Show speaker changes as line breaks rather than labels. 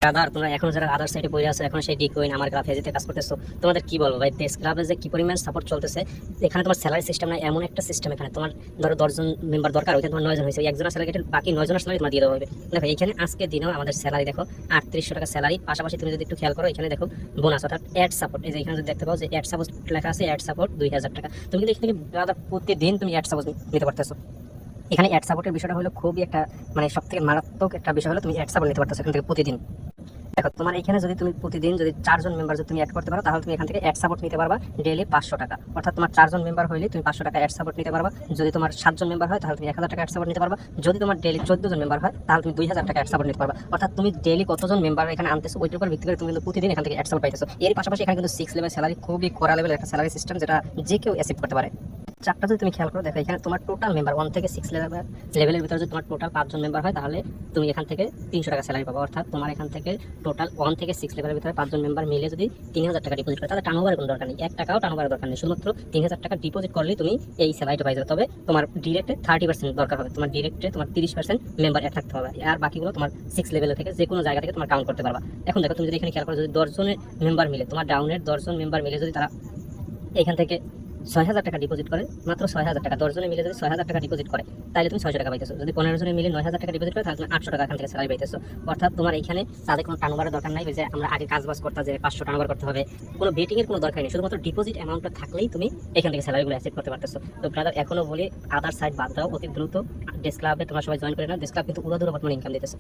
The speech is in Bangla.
আদার তোমরা এখন যারা আদার সাইডে পড়ে আছো, এখন সেই ডিকোইন আমার গ্রাফ হেজিতে কাজ করতেছো, তোমাদের কি বলবো ভাই, দেশ গ্রাফে যে কি পরিমাণ সাপোর্ট চলতেছে। এখানে তোমার স্যালারি সিস্টেম নাই, এমন একটা সিস্টেম এখানে তোমার ধরো 10 জন মেম্বার দরকার, ওইখানে তোমার 9 জন হয়েছে, একজনের স্যালারি কেটে বাকি 9 জনের স্যালারি তোমার দিয়ে দেওয়া হবে। দেখো এখানে আজকে দিনেও আমাদের স্যালারি দেখো 3800 টাকা স্যালারি। পাশাপাশি তুমি যদি একটু খেয়াল করো এখানে দেখো বোনাস অর্থাৎ অ্যাড সাপোর্ট, এই যে এখানে যদি দেখতে পাও যে অ্যাড সাপোর্ট লেখা আছে, অ্যাড সাপোর্ট 2000 টাকা। তুমি কিন্তু এখান থেকে প্রতিদিন তুমি অ্যাড সাপোর্ট নিতে পারতেছো। এখানে অ্যাড সাপোর্টের বিষয়টা হলো খুবই একটা মানে সব থেকে মারাত্মক একটা বিষয় হলো তুমি অ্যাড সাপোর্ট নিতে পারতেছো এখান থেকে প্রতিদিন। দেখো তোমার এখানে যদি তুমি প্রতিদিন যদি 4 জন মেম্বার যদি তুমি অ্যাড করতে পারো, তাহলে তুমি এখান থেকে অ্যাড সাপোর্ট নিতে পারবা ডেইলি 500 টাকা। অর্থাৎ তোমার 4 জন মেম্বার হইলে তুমি 500 টাকা অ্যাড সাপোর্ট নিতে পারবা। যদি তোমার 7 জন মেম্বার হয় তাহলে তুমি 1000 টাকা অ্যাড সাপোর্ট নিতে পারবা। যদি তোমার ডেইলি 14 জন মেম্বার হয় তাহলে তুমি 2000 টাকা অ্যাড সাপোর্ট নিতে পারবা। অর্থাৎ তুমি ডেইলি কতজন মেম্বার এখানে আনতেছো ওইটার উপর ভিত্তি করে তুমি কিন্তু প্রতিদিন এখান থেকে অ্যাড সাপোর্ট পাইতেছো। এর পাশাপাশি এখানে কিন্তু 6 লেভেল স্যালারি, খুবই কড়া লেভেলের একটা স্যালারি সিস্টেম, যেটা যে কেউ অ্যাচিভ করতে পারে। চারটা যদি তুমি খেয়াল করো, দেখো এখানে তোমার টোটাল মেম্বার 1 থেকে 6 লেভেলের ভিতরে যদি তোমার টোটাল 5 জন মেম্বার হয় তাহলে তুমি এখান থেকে 300 টাকা স্যালারি পাবো। অর্থাৎ তোমার এখান থেকে টোটাল 1 থেকে 6 লেভেলের ভিতরে 5 জন মেম্বার মিলে যদি 3000 টাকা ডিপোজিট করে, তাহলে টার্নওভারের কোনো দরকার নেই, 1 টাকাও টার্নওভারের দরকার নেই, শুধুমাত্র 3000 টাকা ডিপোজিট করলেই তুমি এই স্যালারিটা পাই যাবে। তবে তোমার ডিরেক্টে 30% দরকার হবে, তোমার ডিরেক্টে তোমার 30% মেম্বার অ্যাড থাকতে হবে, আর বাকিগুলো তোমার 6 লেভেল থেকে যে কোনো জায়গা থেকে তোমার কাউন্ট করতে পারবা। এখন দেখো তুমি যদি এখানে খেয়াল করো, যদি 10 জনের মেম্বার মিলে, তোমার ডাউনের 10 জন মেম্বার মিলে যদি তারা এখান থেকে 6000 টাকা ডিপোজিট করে, মাত্র 6000 টাকা, 10 জনে মিলে যদি 6000 টাকা ডিপোজিট করে তাহলে তুমি 600 টাকা পাইতেছো। যদি 15 জনে মিলে 9000 টাকা ডিপোজিট করে তাহলে তুমি 800 টাকা এখান থেকে স্যালারি পাইতেছো। অর্থাৎ তোমার এখানে তাদের কোনো টার্নওভারের দরকার নাই, যে আমরা আগে কাজ বাজ করতে যে 500 টার্নওভার করতে হবে, কোনো বেটিং এর কোনো দরকার নেই, শুধুমাত্র ডিপোজিট অ্যামাউন্টটা থাকলেই তুমি এখান থেকে স্যালারিগুলো অ্যাচিভ করতে পারতেছো। তো ব্রাদার এখনো বলি আদার সাইড বাদ দাও, অতি দ্রুত ডেস্ক ক্লাবে তোমরা সবাই জয়েন করে নাও। ডেস্ক ক্লাব কিন্তু উড়াধুরা বর্তমানে ইনকাম দিতেছে।